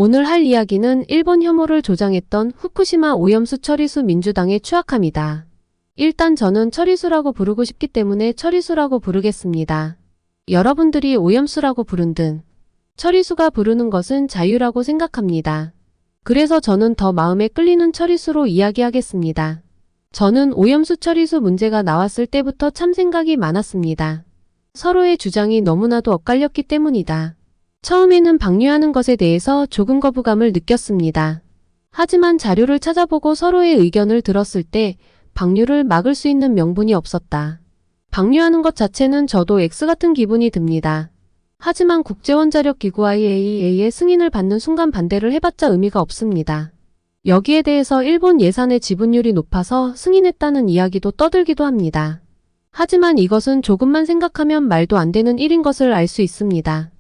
오늘 할 이야기는 일본 혐오를 조장했던 후쿠시마 오염수 처리수 민주당의 추악함이다. 일단 저는 처리수라고 부르고 싶기 때문에 처리수라고 부르겠습니다. 여러분들이 오염수라고 부른든 처리수가 부르는 것은 자유라고 생각합니다. 그래서 저는 더 마음에 끌리는 처리수로 이야기하겠습니다. 저는 오염수 처리수 문제가 나왔을 때부터 참 생각이 많았습니다. 서로의 주장이 너무나도 엇갈렸기 때문이다. 처음에는 방류하는 것에 대해서 조금 거부감을 느꼈습니다. 하지만 자료를 찾아보고 서로의 의견을 들었을 때 방류를 막을 수 있는 명분이 없었다. 방류하는 것 자체는 저도 X 같은 기분이 듭니다. 하지만 국제원자력기구 IAEA의 승인을 받는 순간 반대를 해봤자 의미가 없습니다. 여기에 대해서 일본 예산의 지분율이 높아서 승인했다는 이야기도 떠들기도 합니다. 하지만 이것은 조금만 생각하면 말도 안 되는 일인 것을 알 수 있습니다.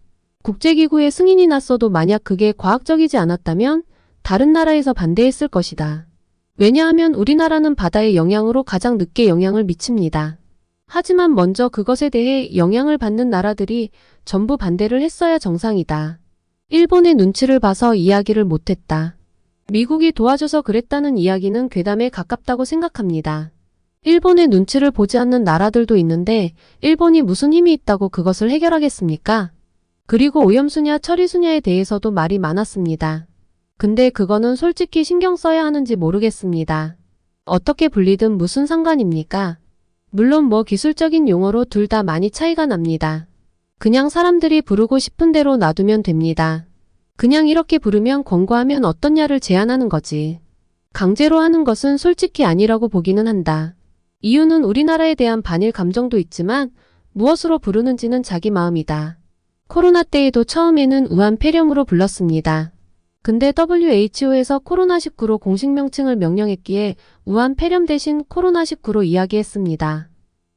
국제기구의 승인이 났어도 만약 그게 과학적이지 않았다면 다른 나라에서 반대했을 것이다. 왜냐하면 우리나라는 바다의 영향으로 가장 늦게 영향을 미칩니다. 하지만 먼저 그것에 대해 영향을 받는 나라들이 전부 반대를 했어야 정상이다. 일본의 눈치를 봐서 이야기를 못했다. 미국이 도와줘서 그랬다는 이야기는 괴담에 가깝다고 생각합니다. 일본의 눈치를 보지 않는 나라들도 있는데 일본이 무슨 힘이 있다고 그것을 해결하겠습니까? 그리고 오염수냐 처리수냐에 대해서도 말이 많았습니다. 근데 그거는 솔직히 신경 써야 하는지 모르겠습니다. 어떻게 불리든 무슨 상관입니까? 물론 기술적인 용어로 둘 다 많이 차이가 납니다. 그냥 사람들이 부르고 싶은 대로 놔두면 됩니다. 그냥 이렇게 부르면 권고하면 어떻냐를 제안하는 거지. 강제로 하는 것은 솔직히 아니라고 보기는 한다. 이유는 우리나라에 대한 반일 감정도 있지만 무엇으로 부르는지는 자기 마음이다. 코로나 때에도 처음에는 우한 폐렴으로 불렀습니다. 근데 WHO에서 코로나19로 공식 명칭을 명령했기에 우한 폐렴 대신 코로나19로 이야기했습니다.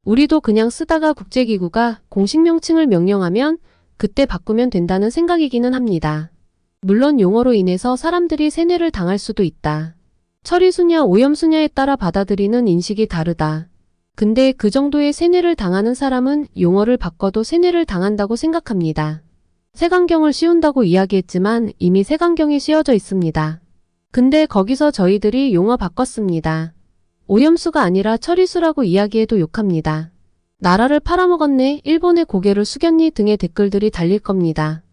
우리도 그냥 쓰다가 국제기구가 공식 명칭을 명령하면 그때 바꾸면 된다는 생각이기는 합니다. 물론 용어로 인해서 사람들이 세뇌를 당할 수도 있다. 처리수냐 오염수냐에 따라 받아들이는 인식이 다르다. 근데 그 정도의 세뇌를 당하는 사람은 용어를 바꿔도 세뇌를 당한다고 생각합니다. 색안경을 씌운다고 이야기했지만 이미 색안경이 씌워져 있습니다. 근데 거기서 저희들이 용어 바꿨습니다. 오염수가 아니라 처리수라고 이야기해도 욕합니다. 나라를 팔아먹었네, 일본의 고개를 숙였니 등의 댓글들이 달릴 겁니다.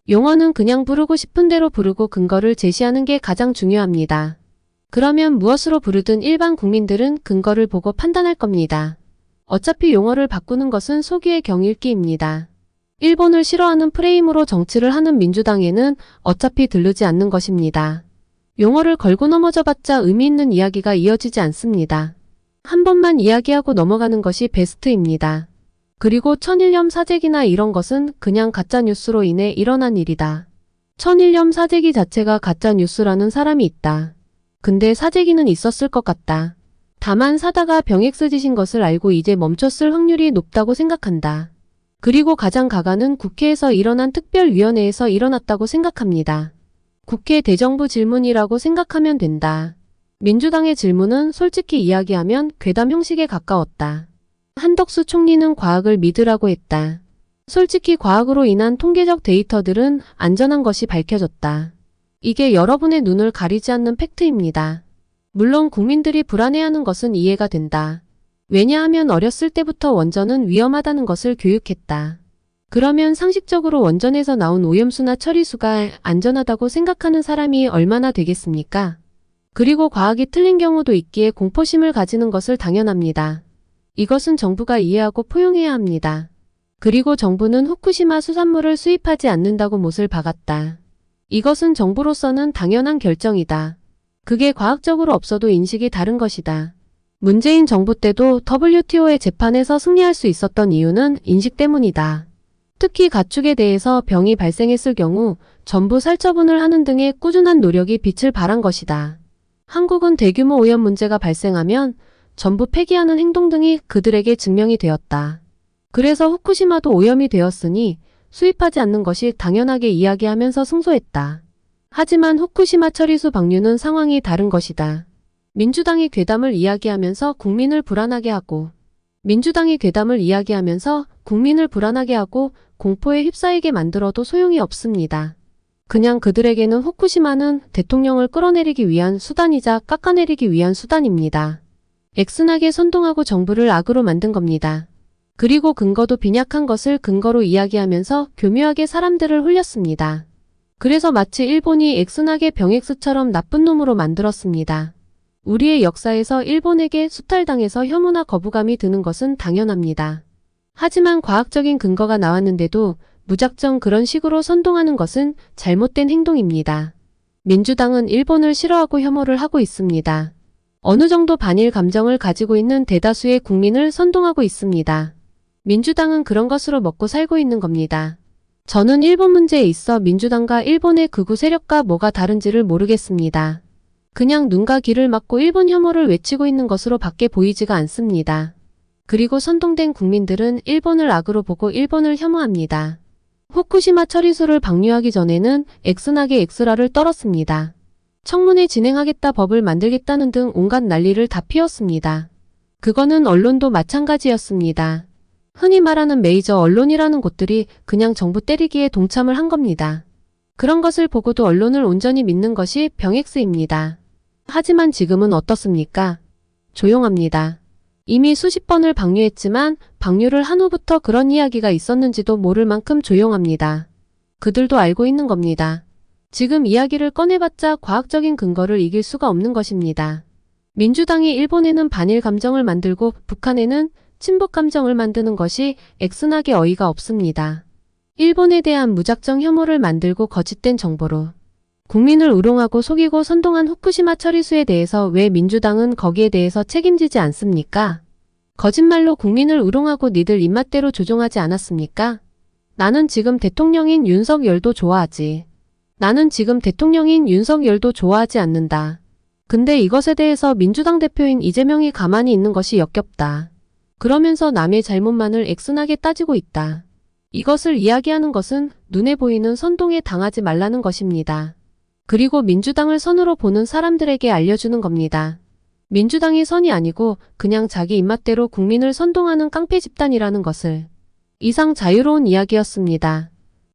용어는 그냥 부르고 싶은 대로 부르고 근거를 제시하는 게 가장 중요합니다. 그러면 무엇으로 부르든 일반 국민들은 근거를 보고 판단할 겁니다. 어차피 용어를 바꾸는 것은 소기의 경읽기입니다. 일본을 싫어하는 프레임으로 정치를 하는 민주당에는 어차피 들르지 않는 것입니다. 용어를 걸고 넘어져봤자 의미 있는 이야기가 이어지지 않습니다. 한 번만 이야기하고 넘어가는 것이 베스트입니다. 그리고 천일염 사재기나 이런 것은 그냥 가짜뉴스로 인해 일어난 일이다. 천일염 사재기 자체가 가짜뉴스라는 사람이 있다. 근데 사재기는 있었을 것 같다. 다만 사다가 병액 쓰지신 것을 알고 이제 멈췄을 확률이 높다고 생각한다. 그리고 가장 가가는 국회에서 일어난 특별위원회에서 일어났다고 생각합니다. 국회 대정부 질문이라고 생각하면 된다. 민주당의 질문은 솔직히 이야기하면 괴담 형식에 가까웠다. 한덕수 총리는 과학을 믿으라고 했다. 솔직히 과학으로 인한 통계적 데이터들은 안전한 것이 밝혀졌다. 이게 여러분의 눈을 가리지 않는 팩트입니다. 물론 국민들이 불안해하는 것은 이해가 된다. 왜냐하면 어렸을 때부터 원전은 위험하다는 것을 교육했다. 그러면 상식적으로 원전에서 나온 오염수나 처리수가 안전하다고 생각하는 사람이 얼마나 되겠습니까? 그리고 과학이 틀린 경우도 있기에 공포심을 가지는 것을 당연합니다. 이것은 정부가 이해하고 포용해야 합니다. 그리고 정부는 후쿠시마 수산물을 수입하지 않는다고 못을 박았다. 이것은 정부로서는 당연한 결정이다. 그게 과학적으로 없어도 인식이 다른 것이다. 문재인 정부 때도 WTO의 재판에서 승리할 수 있었던 이유는 인식 때문이다. 특히 가축에 대해서 병이 발생했을 경우 전부 살처분을 하는 등의 꾸준한 노력이 빛을 발한 것이다. 한국은 대규모 오염 문제가 발생하면 전부 폐기하는 행동 등이 그들에게 증명이 되었다. 그래서 후쿠시마도 오염이 되었으니 수입하지 않는 것이 당연하게 이야기하면서 승소했다. 하지만 후쿠시마 처리수 방류는 상황이 다른 것이다. 민주당이 괴담을 이야기하면서 국민을 불안하게 하고 공포에 휩싸이게 만들어도 소용이 없습니다. 그냥 그들에게는 후쿠시마는 대통령을 끌어내리기 위한 수단이자 깎아내리기 위한 수단입니다. 액순하게 선동하고 정부를 악으로 만든 겁니다. 그리고 근거도 빈약한 것을 근거로 이야기하면서 교묘하게 사람들을 홀렸습니다. 그래서 마치 일본이 액순하게 병엑스처럼 나쁜 놈으로 만들었습니다. 우리의 역사에서 일본에게 수탈당해서 혐오나 거부감이 드는 것은 당연합니다. 하지만 과학적인 근거가 나왔는데도 무작정 그런 식으로 선동하는 것은 잘못된 행동입니다. 민주당은 일본을 싫어하고 혐오를 하고 있습니다. 어느 정도 반일 감정을 가지고 있는 대다수의 국민을 선동하고 있습니다. 민주당은 그런 것으로 먹고 살고 있는 겁니다. 저는 일본 문제에 있어 민주당과 일본의 극우 세력과 뭐가 다른지를 모르겠습니다. 그냥 눈과 귀를 막고 일본 혐오를 외치고 있는 것으로 밖에 보이지가 않습니다. 그리고 선동된 국민들은 일본을 악으로 보고 일본을 혐오합니다. 후쿠시마 처리수를 방류하기 전에는 액순하게 엑스라를 떨었습니다. 청문회 진행하겠다, 법을 만들겠다는 등 온갖 난리를 다 피웠습니다. 그거는 언론도 마찬가지였습니다. 흔히 말하는 메이저 언론이라는 곳들이 그냥 정부 때리기에 동참을 한 겁니다. 그런 것을 보고도 언론을 온전히 믿는 것이 병엑스입니다. 하지만 지금은 어떻습니까? 조용합니다. 이미 수십 번을 방류했지만 방류를 한 후부터 그런 이야기가 있었는지도 모를 만큼 조용합니다. 그들도 알고 있는 겁니다. 지금 이야기를 꺼내봤자 과학적인 근거를 이길 수가 없는 것입니다. 민주당이 일본에는 반일 감정을 만들고 북한에는 친북 감정을 만드는 것이 액순하게 어이가 없습니다. 일본에 대한 무작정 혐오를 만들고 거짓된 정보로 국민을 우롱하고 속이고 선동한 후쿠시마 처리수에 대해서 왜 민주당은 거기에 대해서 책임지지 않습니까? 거짓말로 국민을 우롱하고 니들 입맛대로 조종하지 않았습니까? 나는 지금 대통령인 윤석열도 좋아하지. 나는 지금 대통령인 윤석열도 좋아하지 않는다. 근데 이것에 대해서 민주당 대표인 이재명이 가만히 있는 것이 역겹다. 그러면서 남의 잘못만을 액순하게 따지고 있다. 이것을 이야기하는 것은 눈에 보이는 선동에 당하지 말라는 것입니다. 그리고 민주당을 선으로 보는 사람들에게 알려주는 겁니다. 민주당이 선이 아니고 그냥 자기 입맛대로 국민을 선동하는 깡패 집단이라는 것을. 이상 자유로운 이야기였습니다.